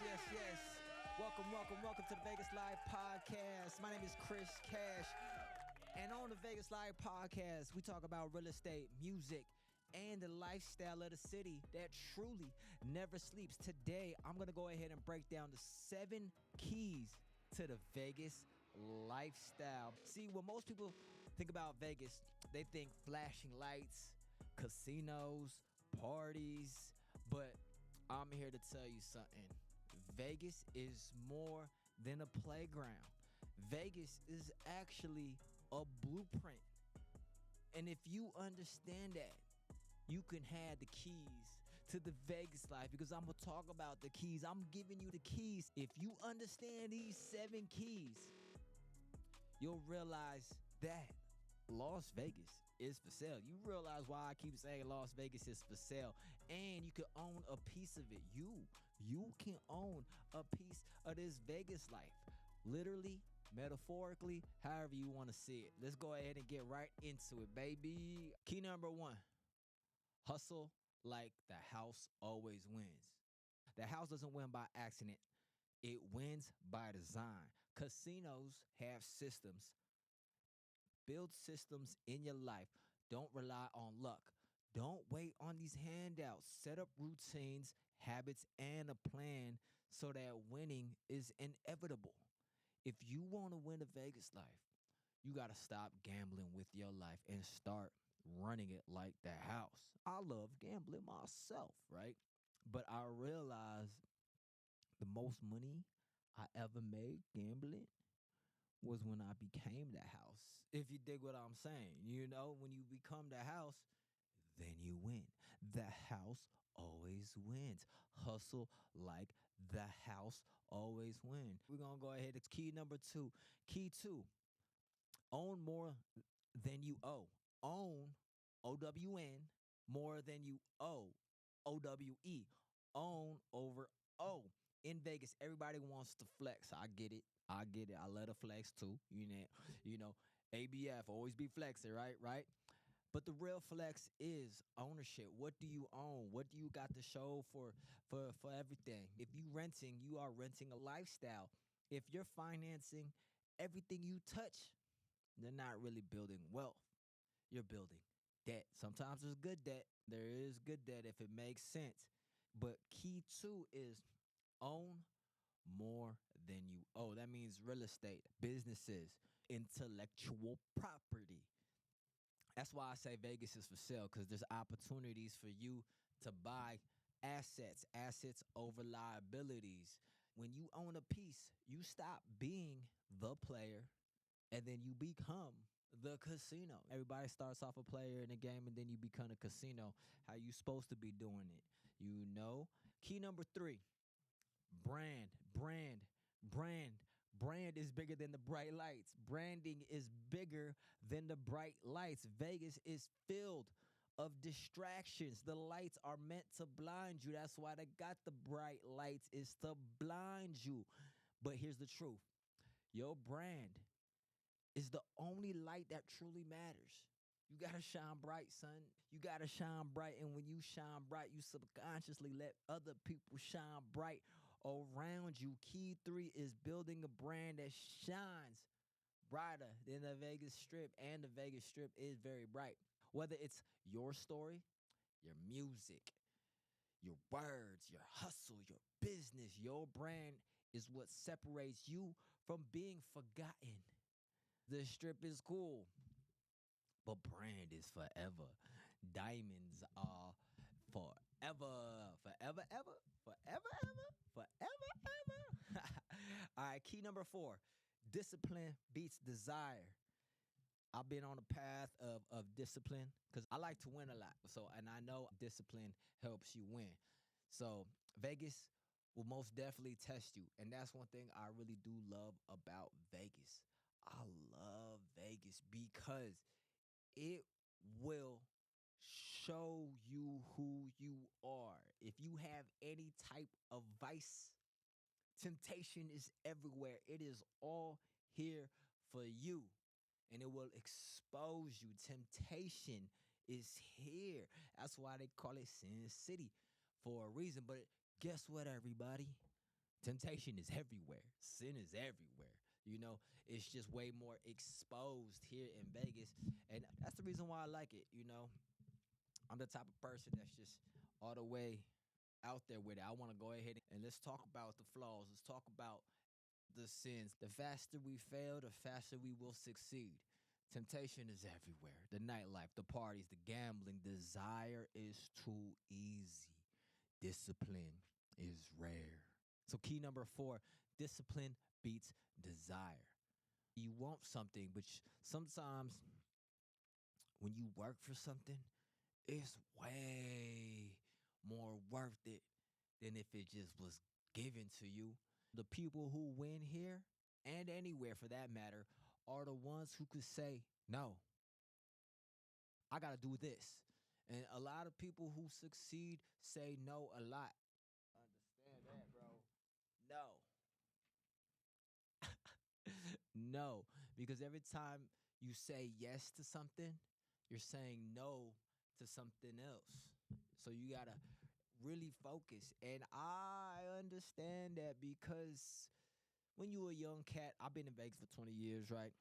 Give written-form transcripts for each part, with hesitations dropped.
yes. Welcome to the Vegas Live Podcast. My name is Chris Cash. And on the Vegas Live Podcast, we talk about real estate, music, and the lifestyle of the city that truly never sleeps. Today, I'm going to go ahead and break down the 7 keys to the Vegas lifestyle. See, when most people think about Vegas, they think flashing lights, casinos, parties, but I'm here to tell you something. Vegas is more than a playground. Vegas is actually a blueprint. And if you understand that, you can have the keys to the Vegas life, because I'm going to talk about the keys. I'm giving you the keys. If you understand these 7 keys, you'll realize that Las Vegas is for sale. You realize why I keep saying Las Vegas is for sale, and you can own a piece of it. You can own a piece of this Vegas life, literally, metaphorically, however you want to see it. Let's go ahead and get right into it, baby. Key number 1, hustle like the house always wins. The house doesn't win by accident. It wins by design. Casinos have systems. Build systems in your life. Don't rely on luck. Don't wait on these handouts. Set up routines, habits, and a plan so that winning is inevitable. If you want to win the Vegas life, you got to stop gambling with your life and start running it like the house. I love gambling myself, right? But I realized the most money I ever made gambling was when I became the house. If you dig what I'm saying, when you become the house, then you win. The house always wins. Hustle like the house always wins. We're going to go ahead. It's key number 2. Key 2, own more than you owe. Own, O-W-N, more than you owe, O-W-E. Own over O. In Vegas, everybody wants to flex. I get it. I let her flex too. ABF, always be flexing, right? But the real flex is ownership. What do you own? What do you got to show for everything? If you renting, you are renting a lifestyle. If you're financing everything you touch, they're not really building wealth. You're building debt. Sometimes there's good debt. There is good debt if it makes sense. But key 2 is own more than you owe. That means real estate, businesses, intellectual property. That's why I say Vegas is for sale, because there's opportunities for you to buy assets over liabilities. When you own a piece, you stop being the player and then you become the casino. Everybody starts off a player in a game and then you become a casino. How you supposed to be doing it, Key number 3, brand. Brand is bigger than the bright lights. Branding is bigger than the bright lights. Vegas is filled of distractions. The lights are meant to blind you. That's why they got the bright lights, is to blind you. But here's the truth. Your brand is the only light that truly matters. You got to shine bright, son. You got to shine bright. And when you shine bright, you subconsciously let other people shine bright around you. Key 3 is building a brand that shines brighter than the Vegas Strip. And the Vegas Strip is very bright. Whether it's your story, your music, your words, your hustle, your business, your brand is what separates you from being forgotten. The Strip is cool, but brand is forever. Diamonds are forever. Forever, ever. Forever, ever. Forever, ever. All right, key number 4. Discipline beats desire. I've been on a path of discipline because I like to win a lot. And I know discipline helps you win. So Vegas will most definitely test you. And that's one thing I really do love about Vegas. I love Vegas because it will show you who you are. If you have any type of vice, temptation is everywhere. It is all here for you, and it will expose you. Temptation is here. That's why they call it Sin City for a reason. But guess what, everybody? Temptation is everywhere. Sin is everywhere. You know, it's just way more exposed here in Vegas. And that's the reason why I like it. You know, I'm the type of person that's just all the way out there with it. I want to go ahead and let's talk about the flaws. Let's talk about the sins. The faster we fail, the faster we will succeed. Temptation is everywhere. The nightlife, the parties, the gambling. Desire is too easy. Discipline is rare. So, key number 4, discipline beats desire. You want something, but sometimes when you work for something, it's way more worth it than if it just was given to you. The people who win here and anywhere for that matter are the ones who could say, no, I got to do this. And a lot of people who succeed say no a lot. Understand that, bro? No. No, because every time you say yes to something, you're saying no to something else. So you got to really focus. And I understand that because when you a young cat, I've been in Vegas for 20 years, right?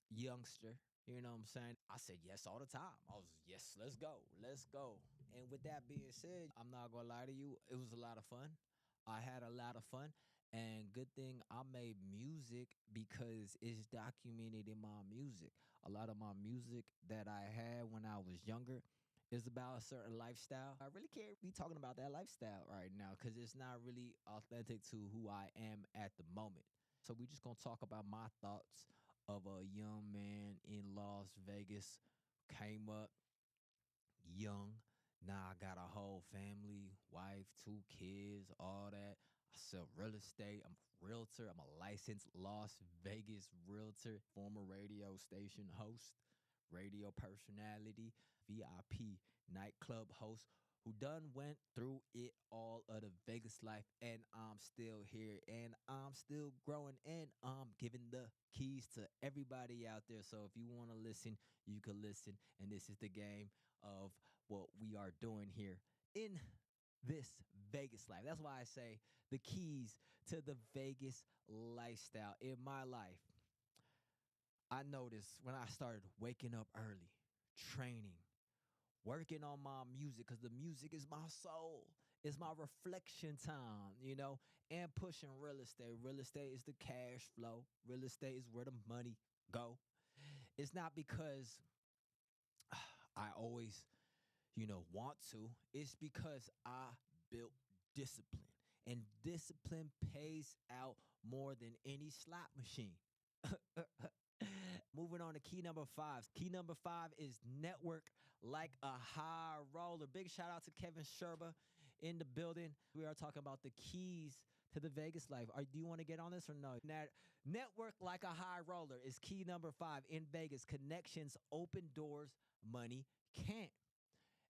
Youngster, you know what I'm saying? I said yes all the time. I was, yes, let's go. Let's go. And with that being said, I'm not going to lie to you. It was a lot of fun. I had a lot of fun. And good thing I made music because it's documented in my music. A lot of my music that I had when I was younger is about a certain lifestyle. I really can't be talking about that lifestyle right now because it's not really authentic to who I am at the moment. So we're just gonna talk about my thoughts of a young man in Las Vegas. Came up young. Now I got a whole family, wife, 2 kids, all that. I sell real estate. I'm a realtor. I'm a licensed Las Vegas realtor, former radio station host, radio personality, VIP nightclub host who done went through it all of the Vegas life, and I'm still here and I'm still growing and I'm giving the keys to everybody out there. So if you want to listen, you can listen. And this is the game of what we are doing here in this Vegas life. That's why I say the keys to the Vegas lifestyle in my life. I noticed when I started waking up early, training, working on my music, because the music is my soul. It's my reflection time, you know, and pushing real estate. Real estate is the cash flow. Real estate is where the money go. It's not because I always, want to. It's because I built discipline. And discipline pays out more than any slot machine. Moving on to key number 5. Key number 5 is network like a high roller. Big shout out to Kevin Sherba in the building. We are talking about the keys to the Vegas life. Do you want to get on this or no? Network like a high roller is key number 5 in Vegas. Connections open doors money can't.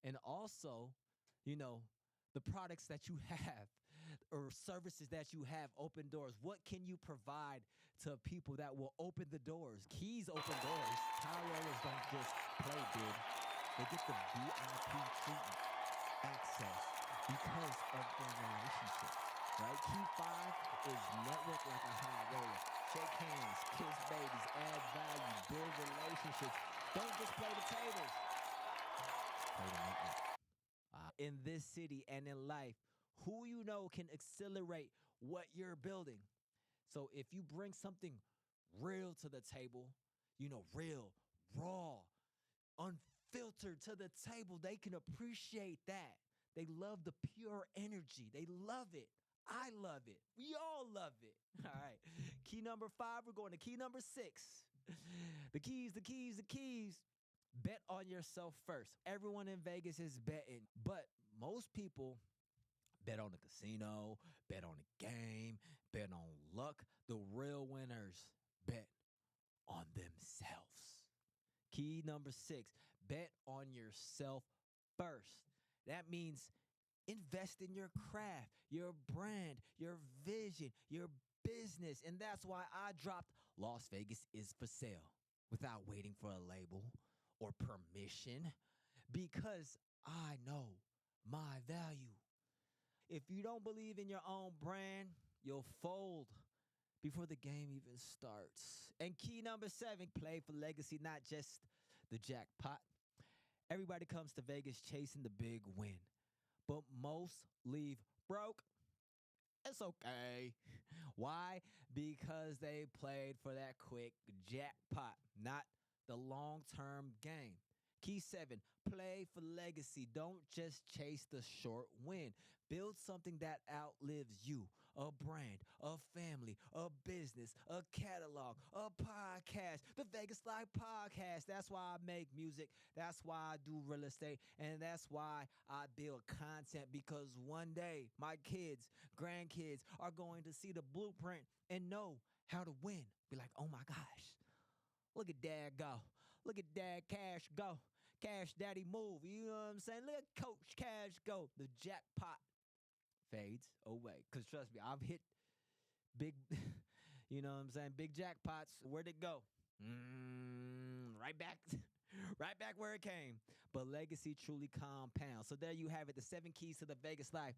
And also, the products that you have or services that you have open doors. What can you provide to people that will open the doors? Keys open doors. High rollers don't just play big. They get the VIP treatment, access because of their relationship. Right? Key 5 is network like a high roller. Shake hands, kiss babies, add value, build relationships. Don't just play the tables. Play the network. In this city and in life, who you know can accelerate what you're building. So if you bring something real to the table, real, raw, unfiltered to the table, they can appreciate that. They love the pure energy. They love it. I love it. We all love it. All right. Key number 5, we're going to key number 6. The keys. Bet on yourself first. Everyone in Vegas is betting, but most people bet on the casino, bet on the game, bet on luck. The real winners bet on themselves. Key number 6, bet on yourself first. That means invest in your craft, your brand, your vision, your business. And that's why I dropped Las Vegas is for sale without waiting for a label or permission, because I know my value. If you don't believe in your own brand, you'll fold before the game even starts. And key number 7, play for legacy, not just the jackpot. Everybody comes to Vegas chasing the big win, but most leave broke. It's okay. Why? Because they played for that quick jackpot, not the long term game. Key 7, play for legacy. Don't just chase the short win. Build something that outlives you, a brand, a family, a business, a catalog, a podcast, the Vegas Live Podcast. That's why I make music. That's why I do real estate. And that's why I build content, because one day my kids, grandkids are going to see the blueprint and know how to win. Be like, oh my gosh, look at dad go. Look at dad Cash go. Cash Daddy move. You know what I'm saying? Look at Coach Cash go. The jackpot fades away. Because trust me, I've hit big, you know what I'm saying? Big jackpots. Where'd it go? Right back. Right back where it came. But legacy truly compounds. So there you have it, the 7 keys to the Vegas life.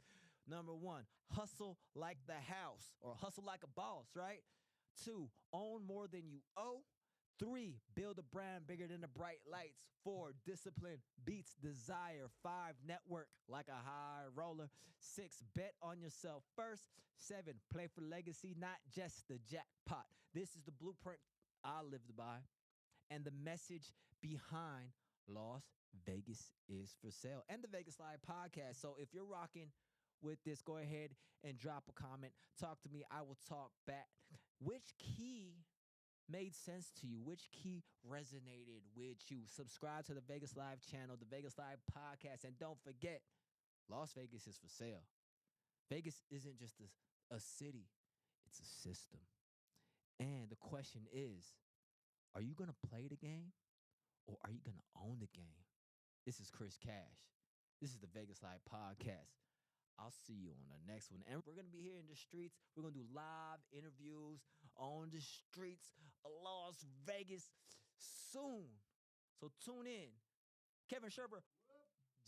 Number 1, hustle like the house, or hustle like a boss, right? 2, own more than you owe. 3, build a brand bigger than the bright lights. 4, discipline beats desire. 5, network like a high roller. 6, bet on yourself first. 7, play for legacy, not just the jackpot. This is the blueprint I lived by, and the message behind Las Vegas is for sale, and the Vegas Live Podcast. So if you're rocking with this, go ahead and drop a comment. Talk to me. I will talk back. Which key made sense to you? Which key resonated with you? Subscribe to the Vegas Live channel, the Vegas Live Podcast, and don't forget, Las Vegas is for sale. Vegas isn't just a city, it's a system. And the question is, are you going to play the game, or are you going to own the game? This is Chris Cash. This is the Vegas Live Podcast. I'll see you on the next one. And we're going to be here in the streets. We're going to do live interviews on the streets of Las Vegas soon. So tune in. Kevin Sherber,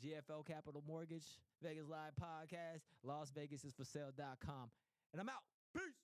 GFL Capital Mortgage, Vegas Live Podcast, LasVegasIsForSale.com. And I'm out. Peace.